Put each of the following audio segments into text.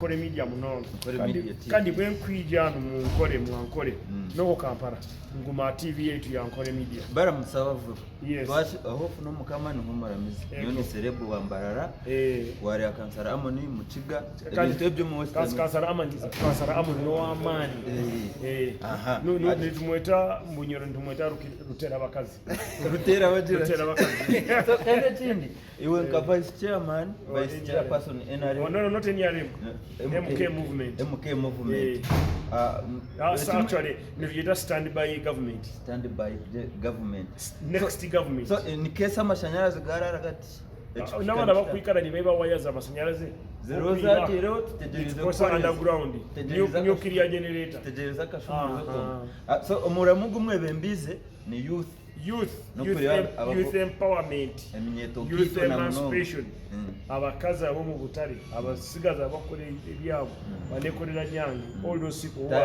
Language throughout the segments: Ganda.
Ankole Media muno kandi bwe nkwija mu Ankole no Kampala nguma TV yetu ya Ankole Media Baram Sawavu twashi aho no mukama no maramizi nyoni Celeb wa Mbarara wari akansara amoni mukiga ebintu ebyo mu Western kansara amoni no amani no nitumweta munyoro nitumweta rutera abakazi rutera abakazi so kende chindi iwe nka vice chairperson NRM no not NRM MK movement actually you stand by government next government so in case amashanyarazi garara gati n'abana bakwikara ni beba wires amashanyarazi zeroza tero tegereza ko underground nuclear generator tegereza kashumuro so umuramugu mwebembize ni youth empowerment youth emancipation abakazi abo mu butare abasigaza abakore ebyabo banekorera nyange all those people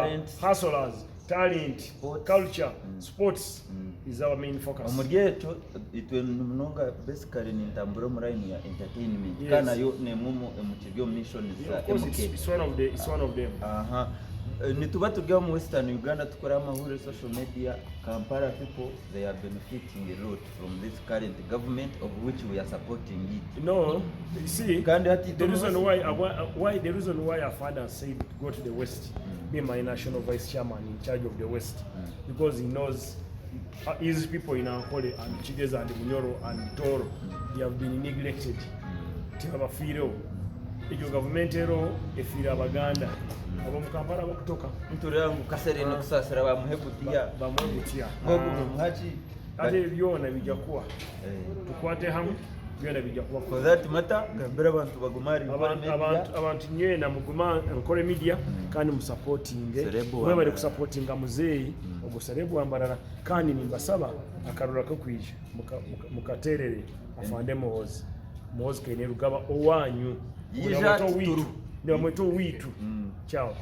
hustlers talent culture sports is our main focus omuryeto itwe mnonga basically ni ntamburo murayi ya entertainment kana yo nemumo emukiryo mission za MK it's one of them nituba tugya mu Western Uganda tukora amahuriro social media Kampala people they are benefiting a lot from this current government of which we are supporting it. No, you see, the reason why our father said go to the West, be my national vice chairman in charge of the West, because he knows his people in Ankole and Chigeza and Munyoro and Toro, they have been neglected. Tibafiro, iyo government ero efira Abaganda. Abo Kampala bakutoka ntore yangu kasere no kusasira bamuhebutiya ngogo muhachi ate byona bijja kuwa tukwate hamwe byona bijja kuwa for that matter gambira abantu bagumari abantu nyena muguma Ankole Media kandi mu supporting mwe bari ku supporting muzeyi ogo Celeb wa Mbarara kandi nimbasaba akarura ko kwije mukaterere afande muhozi kene rugaba owanyu yija turu ndio mwetu witu chao.